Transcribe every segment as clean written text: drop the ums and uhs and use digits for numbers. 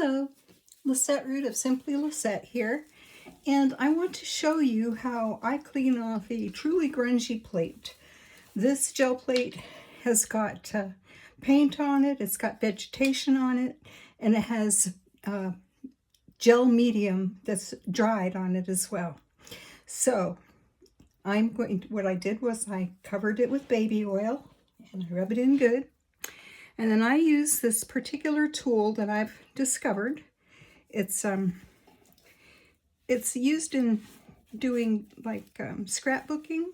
Hello, Lisette Root of Simply Lisette here, and I want to show you how I clean off a truly grungy plate. This gel plate has got paint on it, it's got vegetation on it, and it has gel medium that's dried on it as well. So what I did was I covered it with baby oil and I rub it in good. And then I use this particular tool that I've discovered. It's used in doing like scrapbooking.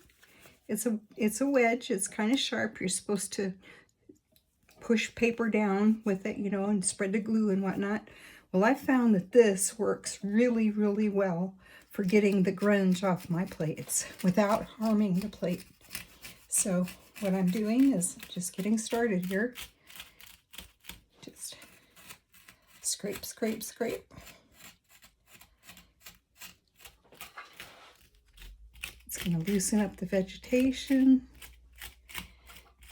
It's a wedge. It's kind of sharp. You're supposed to push paper down with it, you know, and spread the glue and whatnot. Well, I found that this works really, really well for getting the grunge off my plates without harming the plate. So what I'm doing is just getting started here. Just scrape, scrape, scrape. It's going to loosen up the vegetation.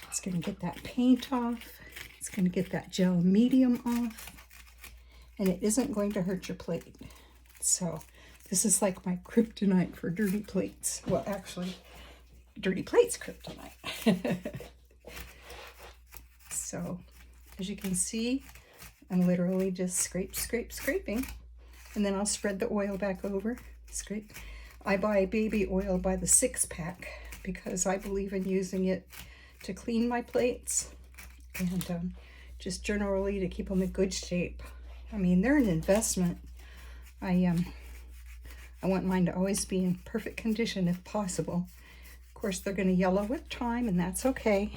It's going to get that paint off. It's going to get that gel medium off. And it isn't going to hurt your plate. So this is like my kryptonite for dirty plates. Well, actually, dirty plates kryptonite. So as you can see, I'm literally just scraping. And then I'll spread the oil back over. Scrape. I buy baby oil by the 6-pack because I believe in using it to clean my plates and just generally to keep them in good shape. I mean, they're an investment. I want mine to always be in perfect condition if possible. Of course, they're going to yellow with time, and that's okay.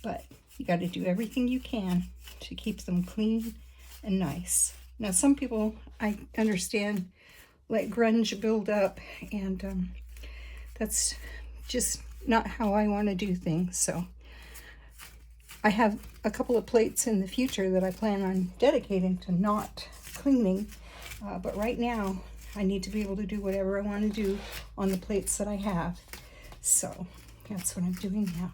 But you got to do everything you can to keep them clean and nice. Now, some people, I understand, let grunge build up, and that's just not how I want to do things. So I have a couple of plates in the future that I plan on dedicating to not cleaning, but right now I need to be able to do whatever I want to do on the plates that I have. So that's what I'm doing now.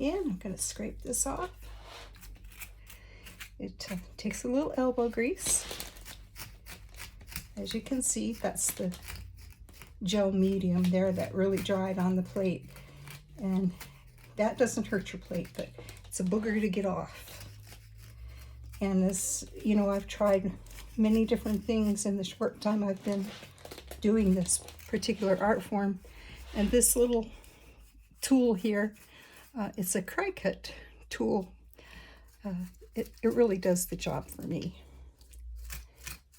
And I'm going to scrape this off. It takes a little elbow grease. As you can see, that's the gel medium there that really dried on the plate. And that doesn't hurt your plate, but it's a booger to get off. And this, you know, I've tried many different things in the short time I've been doing this particular art form. And this little tool here, it's a cry-cut tool. It really does the job for me.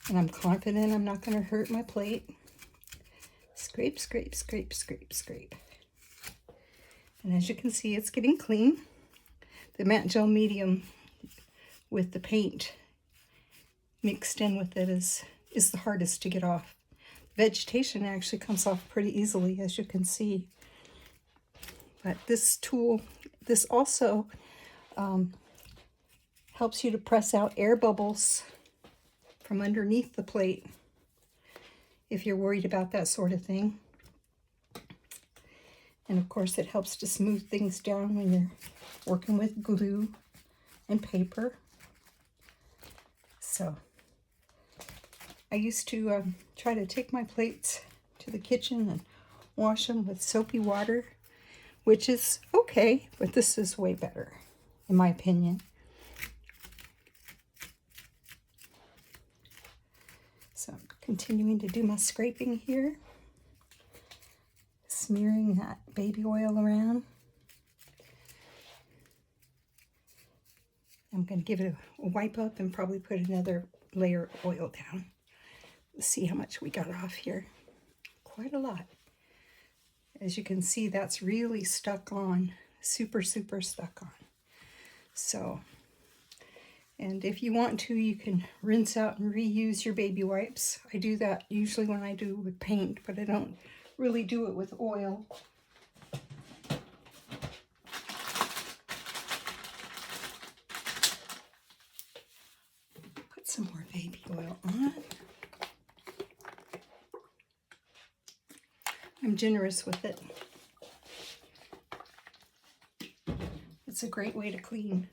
And I'm confident I'm not going to hurt my plate. Scrape, scrape, scrape, scrape, scrape. And as you can see, it's getting clean. The matte gel medium with the paint mixed in with it is the hardest to get off. Vegetation actually comes off pretty easily, as you can see. But this tool, this also helps you to press out air bubbles from underneath the plate if you're worried about that sort of thing. And of course, it helps to smooth things down when you're working with glue and paper. So I used to try to take my plates to the kitchen and wash them with soapy water, which is okay, but this is way better, in my opinion. So I'm continuing to do my scraping here, smearing that baby oil around. I'm going to give it a wipe up and probably put another layer of oil down. Let's see how much we got off here. Quite a lot. As you can see, that's really stuck on, super, super stuck on. So, and if you want to, you can rinse out and reuse your baby wipes. I do that usually when I do with paint, but I don't really do it with oil. Put some more baby oil on. I'm generous with it. It's a great way to clean.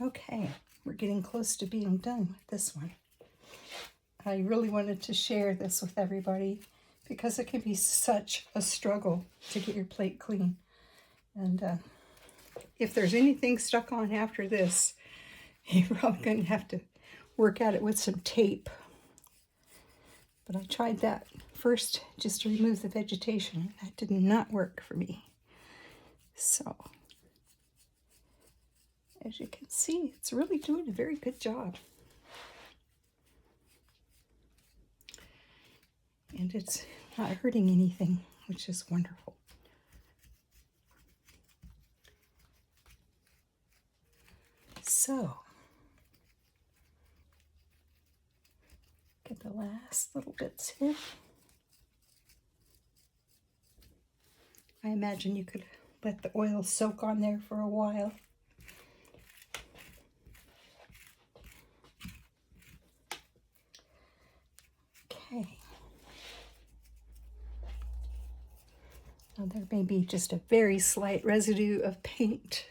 Okay, we're getting close to being done with this one. I really wanted to share this with everybody because it can be such a struggle to get your plate clean. And if there's anything stuck on after this, you're probably going to have to work at it with some tape. But I tried that first just to remove the vegetation. That did not work for me. So, as you can see, it's really doing a very good job. And it's not hurting anything, which is wonderful. So, get the last little bits here. I imagine you could let the oil soak on there for a while. Okay. Now there may be just a very slight residue of paint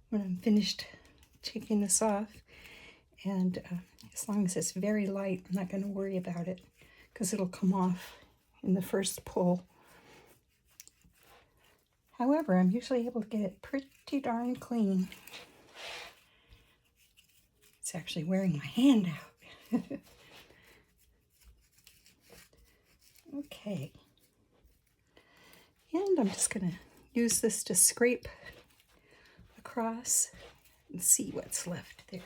when I'm finished taking this off. And as long as it's very light, I'm not going to worry about it because it'll come off in the first pull. However, I'm usually able to get it pretty darn clean. It's actually wearing my hand out. Okay. And I'm just going to use this to scrape across and see what's left there.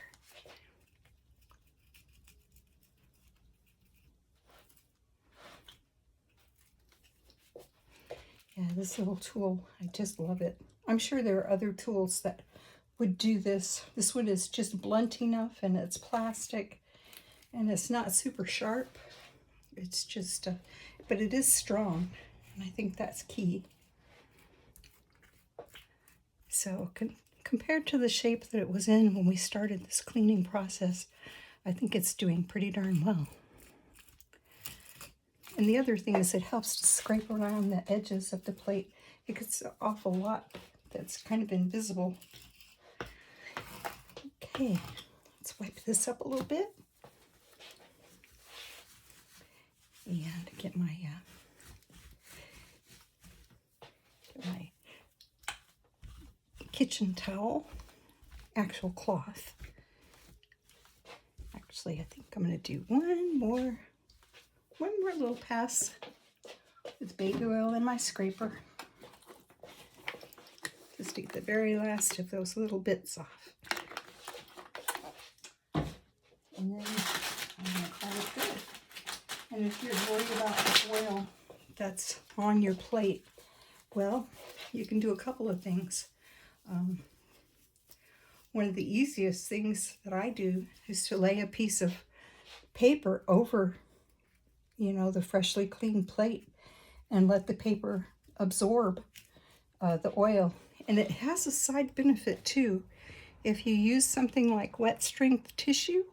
Yeah, this little tool, I just love it. I'm sure there are other tools that would do this. This one is just blunt enough and it's plastic and it's not super sharp. It's just, but it is strong and I think that's key. So compared to the shape that it was in when we started this cleaning process, I think it's doing pretty darn well. And the other thing is it helps to scrape around the edges of the plate. It gets an awful lot that's kind of invisible. Okay, let's wipe this up a little bit. And get my kitchen towel, actual cloth. Actually, I think I'm going to do one more little pass with baby oil in my scraper. Just to get the very last of those little bits off. And then I'm going to call it good. And if you're worried about the oil that's on your plate, well, you can do a couple of things. One of the easiest things that I do is to lay a piece of paper over, the freshly cleaned plate and let the paper absorb the oil. And it has a side benefit too. If you use something like wet strength tissue,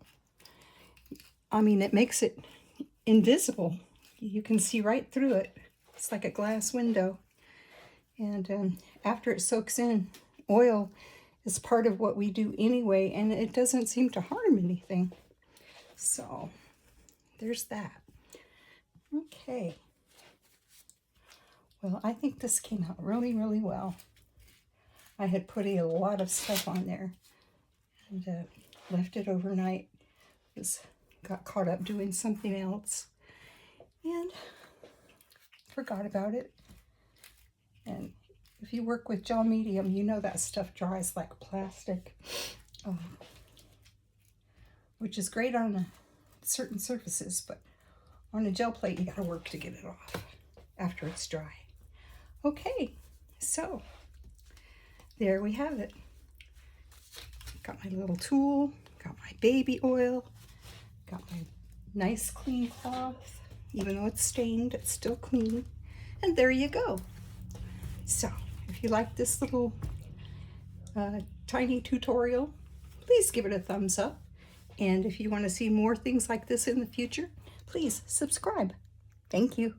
it makes it invisible. You can see right through it. It's like a glass window. And after it soaks in, oil is part of what we do anyway, and it doesn't seem to harm anything. So there's that. Okay. Well, I think this came out really, really well. I had put a lot of stuff on there and left it overnight. Got caught up doing something else and forgot about it. And if you work with gel medium, you know that stuff dries like plastic, which is great on certain surfaces, but on a gel plate, you gotta work to get it off after it's dry. Okay, so there we have it. Got my little tool, got my baby oil, got my nice clean cloth. Even though it's stained, it's still clean. And there you go. So, if you like this little tiny tutorial, please give it a thumbs up. And if you want to see more things like this in the future, please subscribe. Thank you.